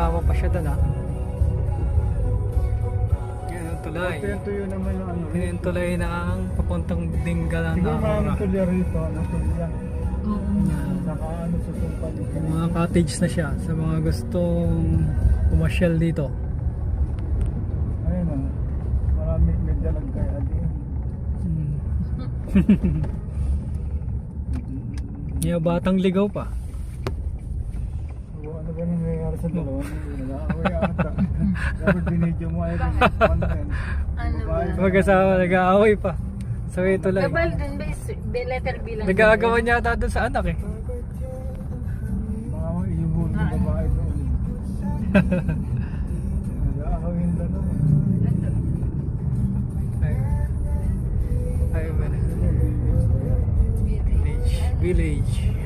kasama pa siya doon ha. Yan ang tulay. Yung tuyo naman yung ano. Yan yung tulay ng papuntang Dingalan Siguro na maraming Ahora. tulya rito. Ano tulya? Yan. Saka ano sa sumpad. Mga cottage na siya sa mga gustong pumasyal dito. Ayun o. Marami may dalag kaya din. Yung batang ligaw pa. So, ano ba nangyayari sa dalawa? Nag-aaway ata. Dapat binidyo mo ay content. Ano ba? Mag-asawa nag-aaway pa. So ito lang. Gabal din ba? Letter B lang. Nag-aagawa niya ata doon sa anak eh. Mga iibon ng babae doon. Nag-aaway na doon. Ay, man. Village.